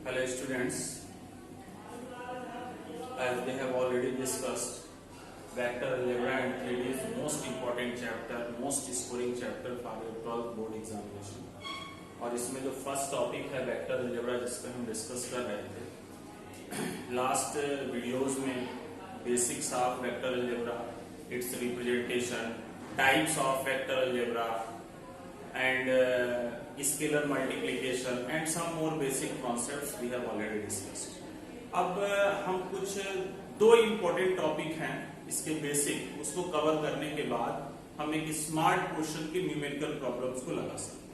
Hello students, as we have already discussed, vector algebra and 3D is most important chapter, most scoring chapter for your 12th board examination. और इसमें जो first topic है vector algebra जिसपे हम discuss कर रहे थे last videos में, basics of vector algebra, its representation, types of vector algebra and scalar multiplication and some more basic concepts we have already discussed. अब हम कुछ दो इम्पोर्टेंट टॉपिक हैं इसके बेसिक, उसको कवर करने के बाद हम एक स्मार्ट क्वेश्चन की न्यूमेरिकल प्रॉब्लम्स को लगा सकते हैं.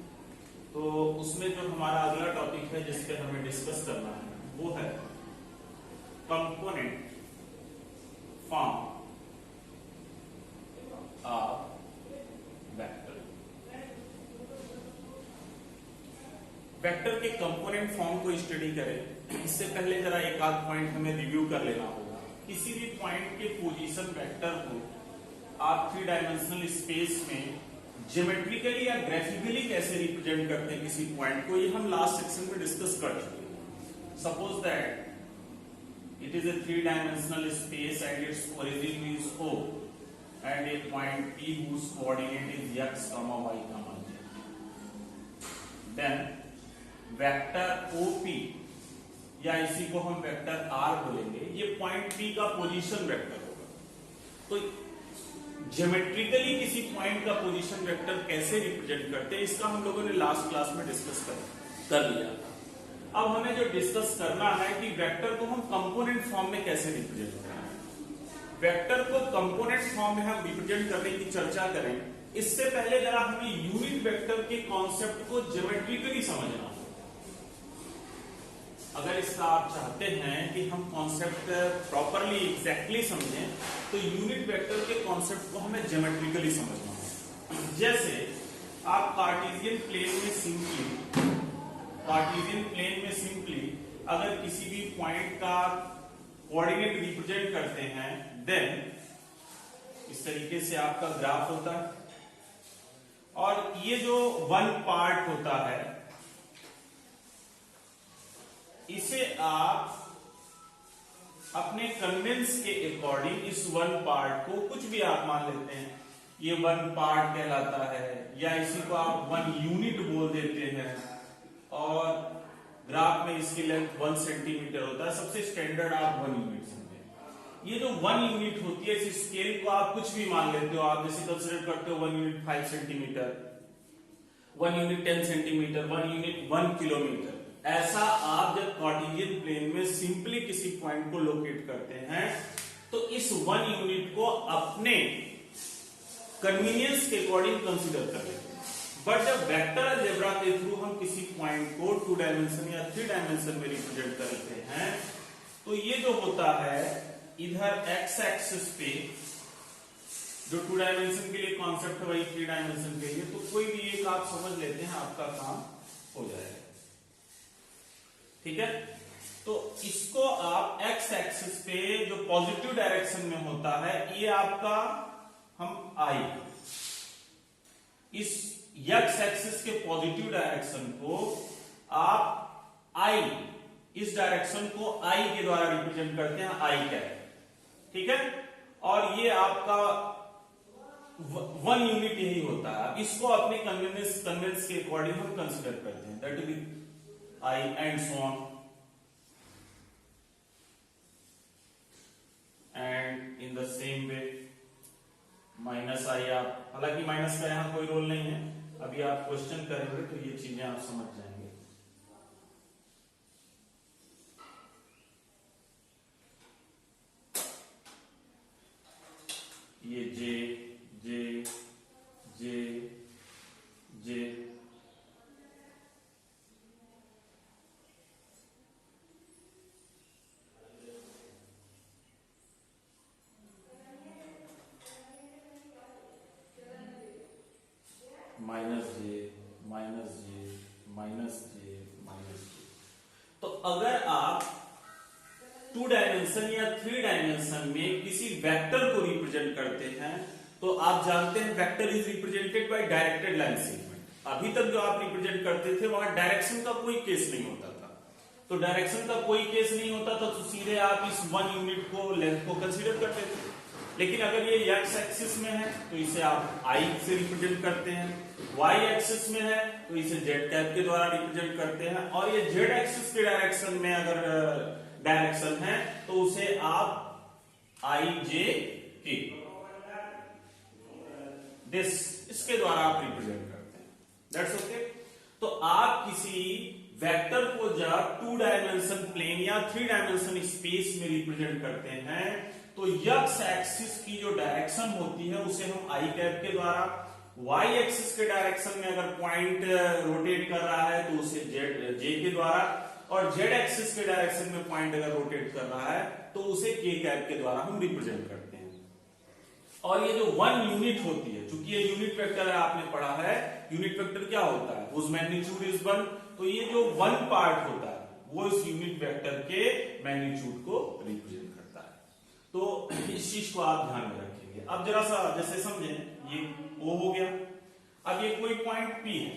तो उसमें जो हमारा अगला टॉपिक है जिसपे हमें डिस्कस करना है वो है component form of vector. Vector के कंपोनेंट फॉर्म को स्टडी करें इससे पहले जरा एक आध पॉइंट हमें रिव्यू कर लेना होगा. किसी भी पॉइंट के पोजीशन वेक्टर को आप 3 डायमेंशनल स्पेस में ज्योमेट्रिकली या ग्राफिकली कैसे रिप्रेजेंट करते हैं किसी पॉइंट को, ये हम लास्ट सेक्शन में डिस्कस कर चुके हैं. Suppose that it is a 3 dimensional space and its origin is O and a point P whose coordinate is x, y, z. Then vector OP या इसी को हम वेक्टर R बोलेंगे, ये पॉइंट P का पोजीशन वेक्टर होगा. तो geometrically किसी पॉइंट का पोजीशन वेक्टर कैसे रिप्रेजेंट करते हैं इसका हम लोगों ने लास्ट क्लास में डिस्कस कर लिया था. अब हमें जो डिस्कस करना है कि वेक्टर को हम कंपोनेंट फॉर्म में कैसे रिप्रेजेंट करें. वेक्टर को कंपोनेंट फॉर्म में हम रिप्रेजेंट करने की चर्चा करें इससे पहले जरा हमें यूनिट वेक्टर के कॉन्सेप्ट को ज्योमेट्रिकली समझना होगा. अगर इसका आप चाहते हैं कि हम कॉन्सेप्ट प्रॉपरली एग्जैक्टली समझें तो यूनिट वेक्टर के कॉन्सेप्ट को हमें ज्योमेट्रिकली समझना होगा. जैसे आप कार्टेशियन प्लेन में सिंपली अगर किसी भी पॉइंट का कोऑर्डिनेट रिप्रेजेंट करते हैं, देन इस तरीके से आपका ग्राफ होता है और ये जो वन पार्ट होता है इसे आप अपने कन्वेंस के अकॉर्डिंग इस वन पार्ट को कुछ भी आप मान लेते हैं, ये वन पार्ट कहलाता है या इसी को आप 1 यूनिट बोल देते हैं और ग्राफ में इसकी लेंथ 1 सेंटीमीटर होता है. सबसे स्टैंडर्ड आप 1 यूनिट समझे. ये जो 1 यूनिट होती है इस स्केल को आप कुछ भी मान लेते हो. आप जैसे कंसिडर करते हो 1 unit 5 centimetre, 1 unit 10 centimetre, 1 unit 1 kilometre. ऐसा आप जब कार्टेशियन प्लेन में सिंपली किसी पॉइंट को लोकेट करते हैं तो इस 1 यूनिट को अपने कन्वीनियंस के अकॉर्डिंग कंसीडर कर लेते हैं. बट जब वेक्टर अलजेब्रा के थ्रू हम किसी पॉइंट को 2 डायमेंशन या 3 डायमेंशन में रिप्रेजेंट करते हैं तो ये जो होता है इधर एक्स एक्सिस पे जो 2 डायमेंशन के लिए कॉन्सेप्ट है वही 3 डायमेंशन के लिए, तो कोई भी एक आप समझ लेते हैं आपका काम हो जाएगा. ठीक है, तो इसको आप एक्स एक्सिस पे जो पॉजिटिव डायरेक्शन में होता है ये आपका हम आई, इस एक्स एक्सिस के पॉजिटिव डायरेक्शन को आप आई, इस डायरेक्शन को आई के द्वारा रिप्रेजेंट करते हैं आई कैप. ठीक है, और ये आपका 1 यूनिट यही होता है. इसको अपने कन्वेंस के अकॉर्डिंग हम कंसीडर करते हैं, that will I and so on. And in the same way minus I आप, हालांकि माइनस का यहां कोई रोल नहीं है, अभी आप क्वेश्चन करेंगे तो ये चीजें आप समझ जाएंगे. ये जे जे जे जे माइनस जे माइनस जे माइनस जे माइनस जे. तो अगर आप 2 डायमेंशन या 3 डायमेंशन में किसी वेक्टर को रिप्रेजेंट करते हैं तो आप जानते हैं vector is represented by directed line segment. अभी तक जो आप रिप्रेजेंट करते थे वहां डायरेक्शन का कोई केस नहीं होता था. तो डायरेक्शन का कोई केस नहीं होता था, तो सीधे आप इस 1 यूनिट को लेंथ को कंसीडर करते थे। लेकिन अगर ये x एक्सिस में है तो इसे आप I से रिप्रेजेंट करते हैं, y एक्सिस में है तो इसे z कैप के द्वारा रिप्रेजेंट करते हैं, और ये z एक्सिस के डायरेक्शन में अगर डायरेक्शन है तो उसे आप ij k दिस इसके द्वारा आप रिप्रेजेंट करते हैं। That's okay. तो आप किसी वेक्टर को जब 2 डायमेंशन प्लेन या 3 डायमेंशन स्पेस में रिप्रेजेंट करते हैं तो x एक्सिस की जो डायरेक्शन होती है उसे हम i कैप के द्वारा, y एक्सिस के डायरेक्शन में अगर पॉइंट रोटेट कर रहा है तो उसे j के द्वारा, और z एक्सिस के डायरेक्शन में पॉइंट अगर रोटेट कर रहा है तो उसे k कैप के द्वारा हम रिप्रेजेंट करते हैं। और ये जो 1 यूनिट होती है, चूंकि ये यूनिट वेक्टर है, आपने पढ़ा है यूनिट वेक्टर क्या होता है, उस मैग्नीट्यूड इज 1, तो ये जो 1 पार्ट होता है वो इस यूनिट वेक्टर के मैग्नीट्यूड को रिप्रेजेंट करता है। तो इस चीज को आप ध्यान में रखेंगे। अब जरा सा जैसे समझें, ये O हो गया, अब ये कोई पॉइंट P है,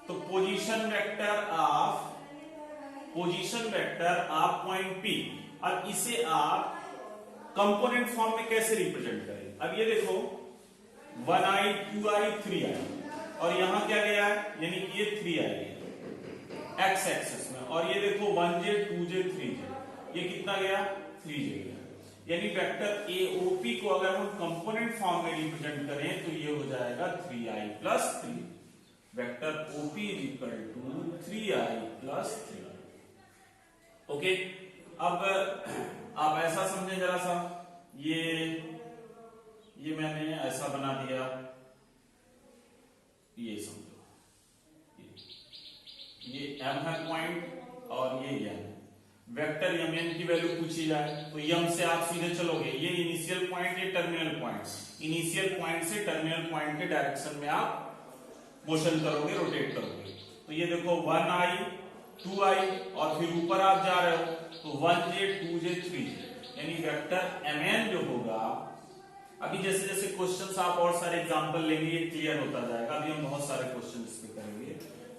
तो position vector of point P, अब इसे आप कंपोनेंट फॉर्म में कैसे रिप्रेजेंट करें। अब ये देखो 1i 2i 3i, और यहां क्या गया है, यानी कि ये 3i है x एक्सिस में, और ये देखो 1j 2j 3j, ये कितना गया 3j गया। यानी वेक्टर AOP को अगर हम कंपोनेंट फॉर्म में रिप्रेजेंट करें तो ये हो जाएगा 3i plus 3, vector OP is equal to 3i plus 3। Okay, अब आप ऐसा समझें जरा सा, ये मैंने ऐसा बना दिया, ये समझो, ये m है पॉइंट और ये m है। वेक्टर mn की वैल्यू पूछी जाए तो m से आप सीधे चलोगे, ये इनिशियल पॉइंट, ये टर्मिनल पॉइंट, इनिशियल पॉइंट से टर्मिनल पॉइंट के डायरेक्शन में आप मोशन करोगे, रोटेट करोगे। तो ये देखो 1i 2i, और फिर ऊपर आप जा रहे हो तो 1j 2j 3j, यानी वेक्टर mn जो होगा, अभी जैसे जैसे क्वेश्चंस आप और सारे एग्जांपल लेंगे ये क्लियर होता जाएगा, अभी हम बहुत सारे क्वेश्चन इस पे करेंगे।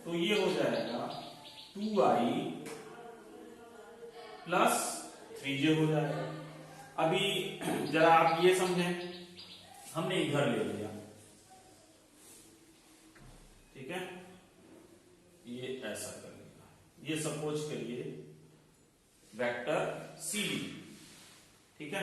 तो ये हो जाएगा 2i प्लस 3j हो जाएगा। अभी जरा आप ये समझें, हमने इधर ले लिया, ठीक है, ये ऐसा कर लिया, ये सपोज करिए वेक्टर CD, ठीक है।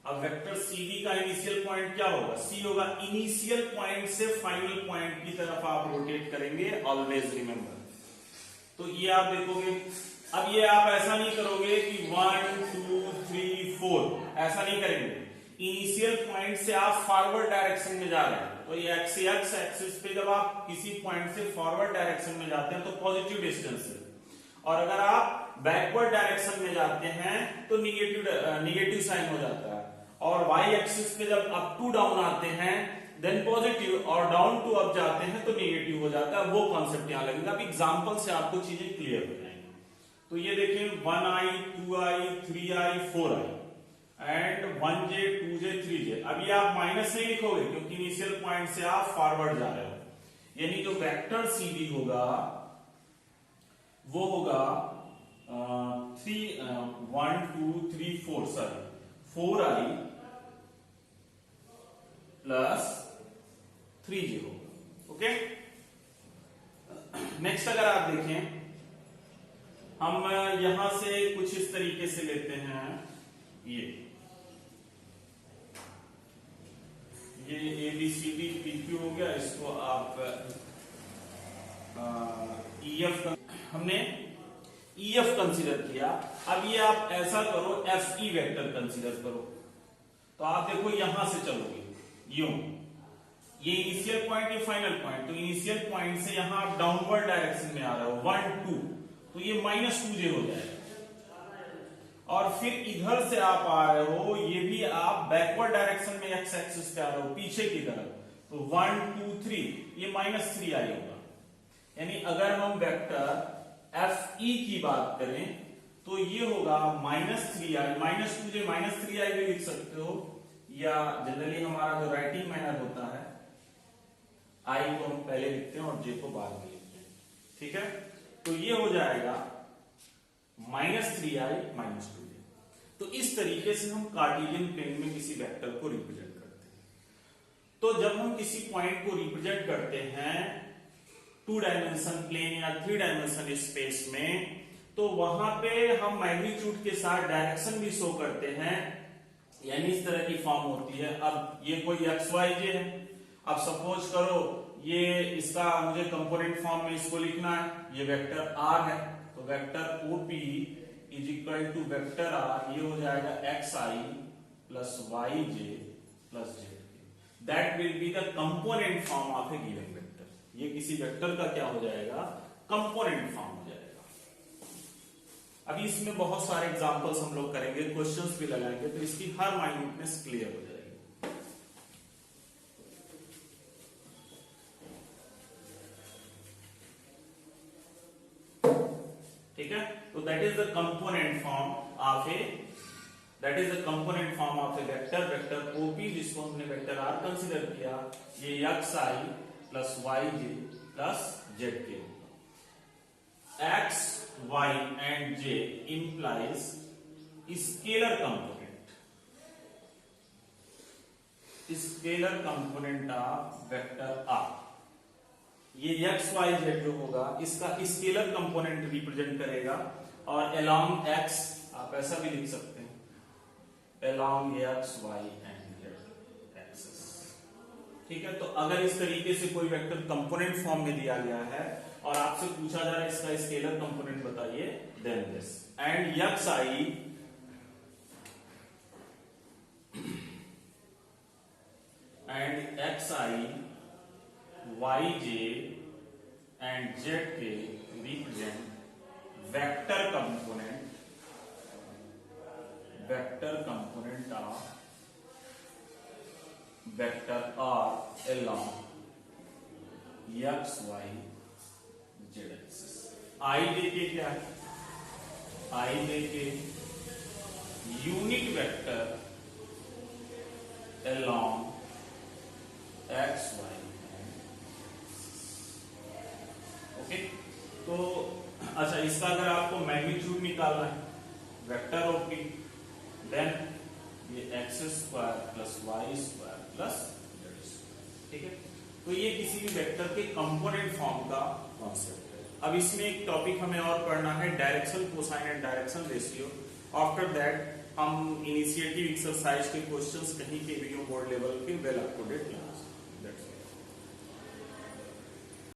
अब वेक्टर CD का इनिशियल पॉइंट क्या होगा, C होगा। इनिशियल पॉइंट से फाइनल पॉइंट की तरफ आप रोटेट करेंगे, ऑलवेज रिमेंबर। तो ये आप देखोगे, अब ये आप ऐसा नहीं करोगे कि 1 2 3 4, ऐसा नहीं करेंगे। इनिशियल पॉइंट से आप फॉरवर्ड डायरेक्शन में जा रहे हैं, तो ये x एक्सिस पे जब आप किसी पॉइंट से फॉरवर्ड डायरेक्शन में जाते हैं तो पॉजिटिव डिस्टेंस है, और अगर आप बैकवर्ड डायरेक्शन में जाते हैं तो निगेटिव साइन हो जाता है, और y एक्सिस पे जब अप टू डाउन आते हैं देन पॉजिटिव, और डाउन टू अप जाते हैं तो नेगेटिव हो जाता है। वो कॉन्सेप्ट यहां लगेगा, अब एग्जांपल से आपको चीजें क्लियर हो जाएंगी। तो ये देखिए 1i 2i 3i 4i and 1j 2j 3j। अभी आप माइनस नहीं लिखोगे क्योंकि इनिशियल पॉइंट से आप फॉरवर्ड जा रहे हो, यानी जो वेक्टर CD होगा वो होगा 1 2 3 4 सॉरी 4i प्लस 3j होगा। ओके, नेक्स्ट अगर आप देखें, हम यहां से कुछ इस तरीके से लेते हैं, ये ABCD PQ हो गया, इसको आप EF, हमने EF कंसीडर किया। अब ये आप ऐसा करो, FE वेक्टर कंसीडर करो। तो आप देखो यहां से चलोगे यूं, ये इनिशियल पॉइंट, ये फाइनल पॉइंट, तो इनिशियल पॉइंट से यहां आप डाउनवर्ड डायरेक्शन में आ रहे हो 1 2, तो ये -2j हो जाएगा, और फिर इधर से आप आ रहे हो, ये भी आप बैकवर्ड डायरेक्शन में x एक्सिस पे आ रहे हो पीछे की तरफ, तो 1 2 3, ये -3i होगा। यानी अगर हम वेक्टर FE की बात करें तो ये होगा -3i, -2j -3i भी लिख सकते हो, या जनरली हमारा जो राइटिंग मैनर होता है i को हम पहले लिखते हैं और j को बाद में लिखते हैं, ठीक है। तो ये हो जाएगा -3i - 2j। तो इस तरीके से हम कार्टेशियन प्लेन में किसी वेक्टर को रिप्रेजेंट करते हैं। तो जब हम किसी पॉइंट को रिप्रेजेंट करते हैं 2 डायमेंशन प्लेन या 3 डायमेंशन स्पेस में, तो वहां पे हम मैग्नीट्यूड के साथ डायरेक्शन भी शो करते हैं, यानी इस तरह की फॉर्म होती है। अब ये कोई XYJ है, अब सपोज करो ये इसका मुझे कंपोनेंट फॉर्म में इसको लिखना है, ये वेक्टर R है, तो vector OP is equal to vector R, ये हो जाएगा XI plus YJ plus ZK। That will be the component form of a given vector. ये किसी वेक्टर का क्या हो जाएगा, कंपोनेंट फॉर्म हो जाएगा। अभी इसमें बहुत सारे एग्जांपल्स हम लोग करेंगे, क्वेश्चंस भी लगाएंगे, तो इसकी हर माइन्यूटनेस क्लियर हो जाएगी। ठीक है, तो that is the component form of A vector, vector OP जिसको हमने वेक्टर R कंसीडर किया, ये XI plus YJ plus ZK। X, Y and J implies scalar component of vector R। ये X, Y, Z जो होगा इसका scalar component represent करेगा, और along X आप ऐसा भी लिख सकते हैं along X, Y and Z axis। ठीक है, तो अगर इस तरीके से कोई वेक्टर कंपोनेंट फॉर्म में दिया गया है और आपसे पूछा जा रहा है इसका स्केलर कंपोनेंट बताइए, then this and XI and XI, YJ and ZK represent vector component of vector R along X, Y, Z axis। I देके क्या है, I देके unit vector along X, Y, okay. तो अच्छा, इसका अगर आपको मैग्नीट्यूड निकालना है वेक्टर OP, देन ये x² plus y² plus z²। ठीक है, तो ये किसी भी वेक्टर के कंपोनेंट फॉर्म का कॉन्सेप्ट है। अब इसमें एक टॉपिक हमें और पढ़ना है, direction cosine and direction ratio. After that हम इनिशिएटिव एक्सरसाइज के क्वेश्चंस कहीं के भी बोर्ड लेवल के वेल अप टू डेट